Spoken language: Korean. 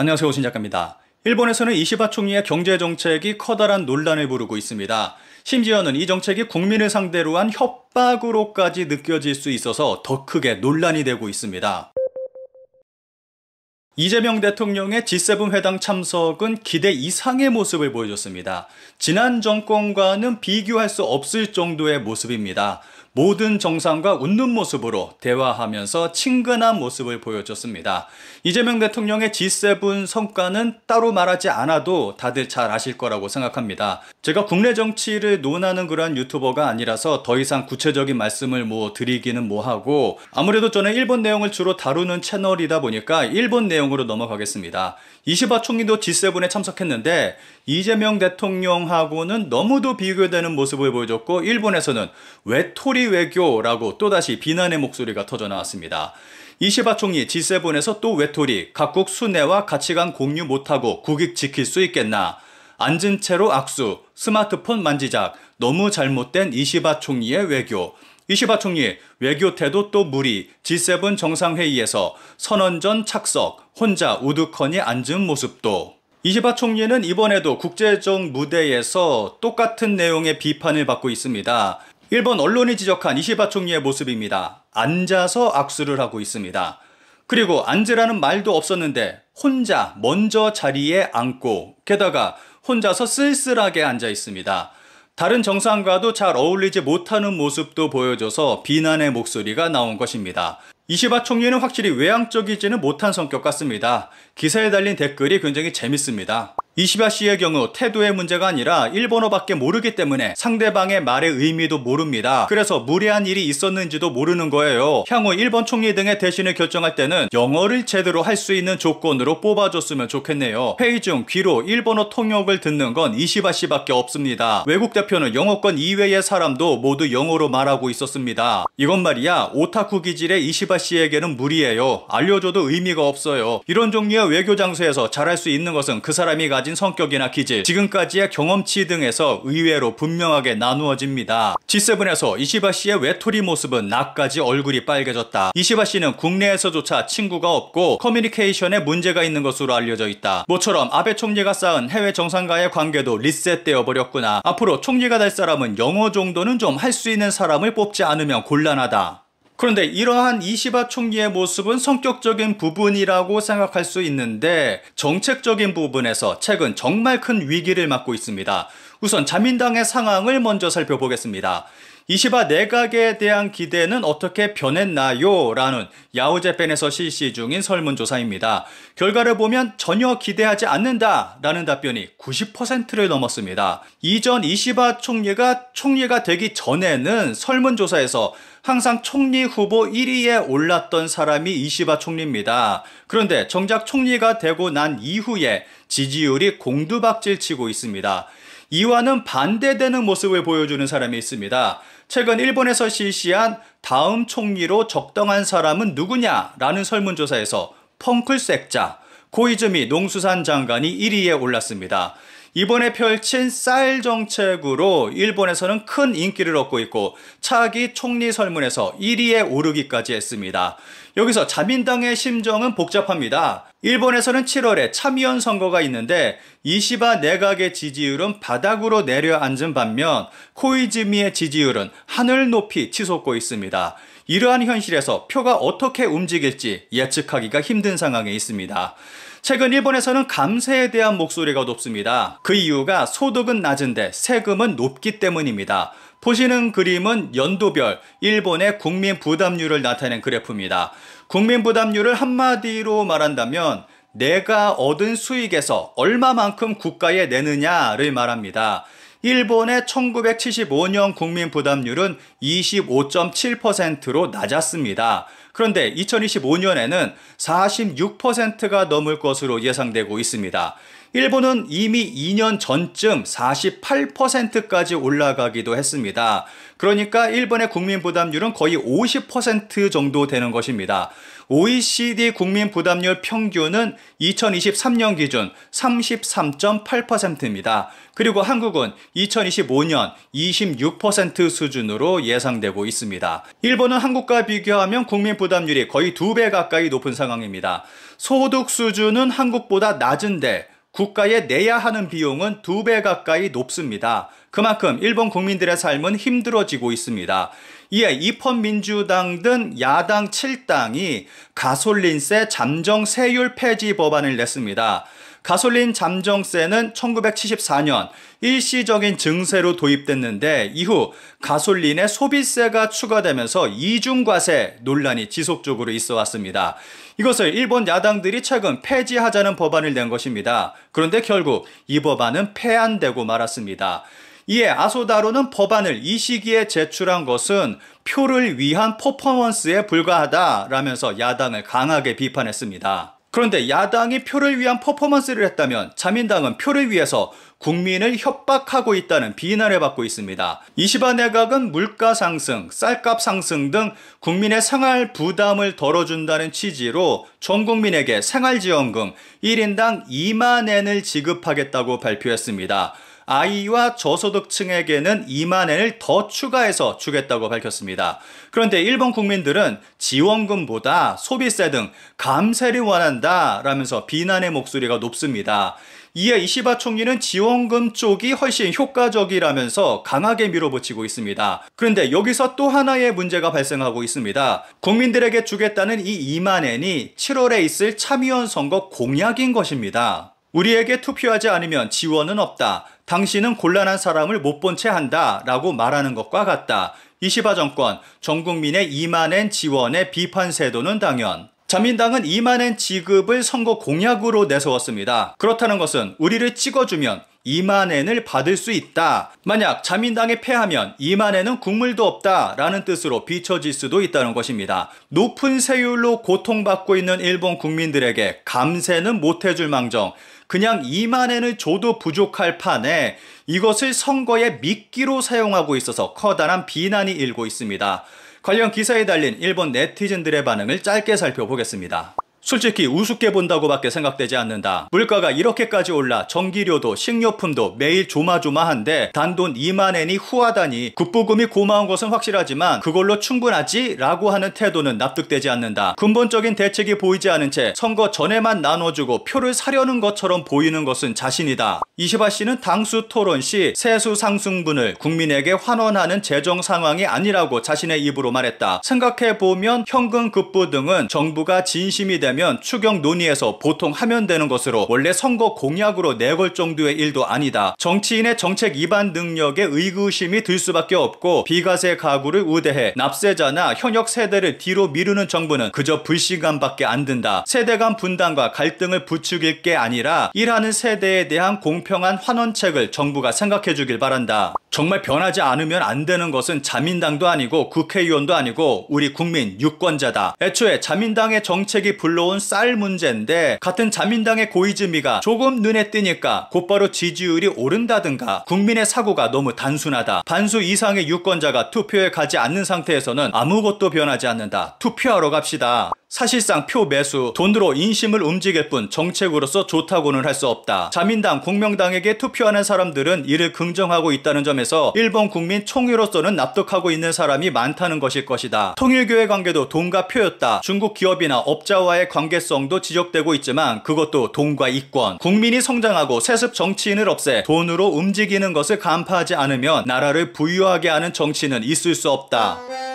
안녕하세요. 오신 작가입니다. 일본에서는 이시바 총리의 경제정책이 커다란 논란을 부르고 있습니다. 심지어는 이 정책이 국민을 상대로 한 협박으로까지 느껴질 수 있어서 더 크게 논란이 되고 있습니다. 이재명 대통령의 G7 회담 참석은 기대 이상의 모습을 보여줬습니다. 지난 정권과는 비교할 수 없을 정도의 모습입니다. 모든 정상과 웃는 모습으로 대화하면서 친근한 모습을 보여줬습니다. 이재명 대통령의 G7 성과는 따로 말하지 않아도 다들 잘 아실 거라고 생각합니다. 제가 국내 정치를 논하는 그런 유튜버가 아니라서 더 이상 구체적인 말씀을 드리기는 뭐하고, 아무래도 저는 일본 내용을 주로 다루는 채널이다 보니까 일본 내용으로 넘어가겠습니다. 이시바 총리도 G7에 참석했는데 이재명 대통령하고는 너무도 비교되는 모습을 보여줬고, 일본에서는 외톨이 외교라고 또다시 비난의 목소리가 터져나왔습니다. 이시바 총리 G7에서 또 외톨이, 각국 순회와 가치관 공유 못하고 국익 지킬 수 있겠나, 앉은 채로 악수, 스마트폰 만지작, 너무 잘못된 이시바 총리의 외교. 이시바 총리 외교 태도 또 무리, G7 정상회의에서 선언전 착석, 혼자 우두커니 앉은 모습도. 이시바 총리는 이번에도 국제적 무대에서 똑같은 내용의 비판을 받고 있습니다. 일본 언론이 지적한 이시바 총리의 모습입니다. 앉아서 악수를 하고 있습니다. 그리고 앉으라는 말도 없었는데 혼자 먼저 자리에 앉고, 게다가 혼자서 쓸쓸하게 앉아 있습니다. 다른 정상과도 잘 어울리지 못하는 모습도 보여줘서 비난의 목소리가 나온 것입니다. 이시바 총리는 확실히 외향적이지는 못한 성격 같습니다. 기사에 달린 댓글이 굉장히 재밌습니다. 이시바 씨의 경우 태도의 문제가 아니라 일본어밖에 모르기 때문에 상대방의 말의 의미도 모릅니다. 그래서 무례한 일이 있었는지도 모르는 거예요. 향후 일본 총리 등의 대신을 결정할 때는 영어를 제대로 할 수 있는 조건으로 뽑아줬으면 좋겠네요. 회의 중 귀로 일본어 통역을 듣는 건 이시바 씨밖에 없습니다. 외국 대표는 영어권 이외의 사람도 모두 영어로 말하고 있었습니다. 이건 말이야 오타쿠 기질의 이시바 씨에게는 무리예요. 알려줘도 의미가 없어요. 이런 종류의 외교 장소에서 잘할 수 있는 것은 그 사람이 가진 성격이나 기질, 지금까지의 경험치 등에서 의외로 분명하게 나누어집니다. G7에서 이시바 씨의 외톨이 모습은 나까지 얼굴이 빨개졌다. 이시바 씨는 국내에서조차 친구가 없고 커뮤니케이션에 문제가 있는 것으로 알려져 있다. 모처럼 아베 총리가 쌓은 해외 정상과의 관계도 리셋되어 버렸구나. 앞으로 총리가 될 사람은 영어 정도는 좀 할 수 있는 사람을 뽑지 않으면 곤란하다. 그런데 이러한 이시바 총리의 모습은 성격적인 부분이라고 생각할 수 있는데, 정책적인 부분에서 최근 정말 큰 위기를 맞고 있습니다. 우선 자민당의 상황을 먼저 살펴보겠습니다. 이시바 내각에 대한 기대는 어떻게 변했나요? 라는 야후재팬에서 실시 중인 설문조사입니다. 결과를 보면 전혀 기대하지 않는다 라는 답변이 90%를 넘었습니다. 이전 이시바 총리가 되기 전에는 설문조사에서 항상 총리 후보 1위에 올랐던 사람이 이시바 총리입니다. 그런데 정작 총리가 되고 난 이후에 지지율이 공두박질 치고 있습니다. 이와는 반대되는 모습을 보여주는 사람이 있습니다. 최근 일본에서 실시한 다음 총리로 적당한 사람은 누구냐라는 설문조사에서 펑클색자 고이즈미 농수산 장관이 1위에 올랐습니다. 이번에 펼친 쌀 정책으로 일본에서는 큰 인기를 얻고 있고 차기 총리 설문에서 1위에 오르기까지 했습니다. 여기서 자민당의 심정은 복잡합니다. 일본에서는 7월에 참의원 선거가 있는데 이시바 내각의 지지율은 바닥으로 내려앉은 반면 코이즈미의 지지율은 하늘 높이 치솟고 있습니다. 이러한 현실에서 표가 어떻게 움직일지 예측하기가 힘든 상황에 있습니다. 최근 일본에서는 감세에 대한 목소리가 높습니다. 그 이유가 소득은 낮은데 세금은 높기 때문입니다. 보시는 그림은 연도별 일본의 국민 부담률을 나타낸 그래프입니다. 국민 부담률을 한마디로 말한다면 내가 얻은 수익에서 얼마만큼 국가에 내느냐를 말합니다. 일본의 1975년 국민 부담률은 25.7%로 낮았습니다. 그런데 2025년에는 46%가 넘을 것으로 예상되고 있습니다. 일본은 이미 2년 전쯤 48%까지 올라가기도 했습니다. 그러니까 일본의 국민 부담률은 거의 50% 정도 되는 것입니다. OECD 국민 부담률 평균은 2023년 기준 33.8%입니다. 그리고 한국은 2025년 26% 수준으로 예상되고 있습니다. 일본은 한국과 비교하면 국민 부담률이 거의 2배 가까이 높은 상황입니다. 소득 수준은 한국보다 낮은데 국가에 내야 하는 비용은 2배 가까이 높습니다. 그만큼 일본 국민들의 삶은 힘들어지고 있습니다. 이에 입헌민주당 등 야당 7당이 가솔린세 잠정 세율 폐지 법안을 냈습니다. 가솔린 잠정세는 1974년 일시적인 증세로 도입됐는데 이후 가솔린에 소비세가 추가되면서 이중과세 논란이 지속적으로 있어 왔습니다. 이것을 일본 야당들이 최근 폐지하자는 법안을 낸 것입니다. 그런데 결국 이 법안은 폐안되고 말았습니다. 이에 아소다로는 법안을 이 시기에 제출한 것은 표를 위한 퍼포먼스에 불과하다라면서 야당을 강하게 비판했습니다. 그런데 야당이 표를 위한 퍼포먼스를 했다면 자민당은 표를 위해서 국민을 협박하고 있다는 비난을 받고 있습니다. 이시바 내각은 물가 상승, 쌀값 상승 등 국민의 생활 부담을 덜어준다는 취지로 전 국민에게 생활지원금 1인당 2만 엔을 지급하겠다고 발표했습니다. 아이와 저소득층에게는 2만 엔을 더 추가해서 주겠다고 밝혔습니다. 그런데 일본 국민들은 지원금보다 소비세 등 감세를 원한다라면서 비난의 목소리가 높습니다. 이에 이시바 총리는 지원금 쪽이 훨씬 효과적이라면서 강하게 밀어붙이고 있습니다. 그런데 여기서 또 하나의 문제가 발생하고 있습니다. 국민들에게 주겠다는 이 2만 엔이 7월에 있을 참의원 선거 공약인 것입니다. 우리에게 투표하지 않으면 지원은 없다. 당신은 곤란한 사람을 못 본 채 한다 라고 말하는 것과 같다. 이시바 정권, 전 국민의 2만 엔 지원의 비판 세도는 당연. 자민당은 2만 엔 지급을 선거 공약으로 내세웠습니다. 그렇다는 것은 우리를 찍어주면 2만 엔을 받을 수 있다. 만약 자민당에 패하면 2만 엔은 국물도 없다 라는 뜻으로 비춰질 수도 있다는 것입니다. 높은 세율로 고통받고 있는 일본 국민들에게 감세는 못해줄 망정 그냥 2만 엔을 줘도 부족할 판에 이것을 선거의 미끼로 사용하고 있어서 커다란 비난이 일고 있습니다. 관련 기사에 달린 일본 네티즌들의 반응을 짧게 살펴보겠습니다. 솔직히 우습게 본다고밖에 생각되지 않는다. 물가가 이렇게까지 올라 전기료도 식료품도 매일 조마조마한데 단돈 2만 엔이 후하다니 국부금이 고마운 것은 확실하지만 그걸로 충분하지? 라고 하는 태도는 납득되지 않는다. 근본적인 대책이 보이지 않은 채 선거 전에만 나눠주고 표를 사려는 것처럼 보이는 것은 자신이다. 이시바 씨는 당수 토론 시 세수 상승분을 국민에게 환원하는 재정 상황이 아니라고 자신의 입으로 말했다. 생각해보면 현금 급부 등은 정부가 진심이 되면 추경 논의에서 보통 하면 되는 것으로 원래 선거 공약으로 내걸 정도의 일도 아니다. 정치인의 정책 입안 능력에 의구심이 들 수밖에 없고 비과세 가구를 우대해 납세자나 현역 세대를 뒤로 미루는 정부는 그저 불신감밖에 안 든다. 세대 간 분단과 갈등을 부추길 게 아니라 일하는 세대에 대한 공평한 환원책을 정부가 생각해 주길 바란다. 정말 변하지 않으면 안 되는 것은 자민당도 아니고 국회의원도 아니고 우리 국민 유권자다. 애초에 자민당의 정책이 불러온 쌀 문제인데 같은 자민당의 고이즈미가 조금 눈에 띄니까 곧바로 지지율이 오른다든가 국민의 사고가 너무 단순하다. 반수 이상의 유권자가 투표에 가지 않는 상태에서는 아무것도 변하지 않는다. 투표하러 갑시다. 사실상 표 매수, 돈으로 인심을 움직일 뿐 정책으로서 좋다고는 할 수 없다. 자민당, 공명당에게 투표하는 사람들은 이를 긍정하고 있다는 점에서 일본 국민 총의로서는 납득하고 있는 사람이 많다는 것일 것이다. 통일교의 관계도 돈과 표였다. 중국 기업이나 업자와의 관계성도 지적되고 있지만 그것도 돈과 이권. 국민이 성장하고 세습 정치인을 없애 돈으로 움직이는 것을 간파하지 않으면 나라를 부유하게 하는 정치는 있을 수 없다.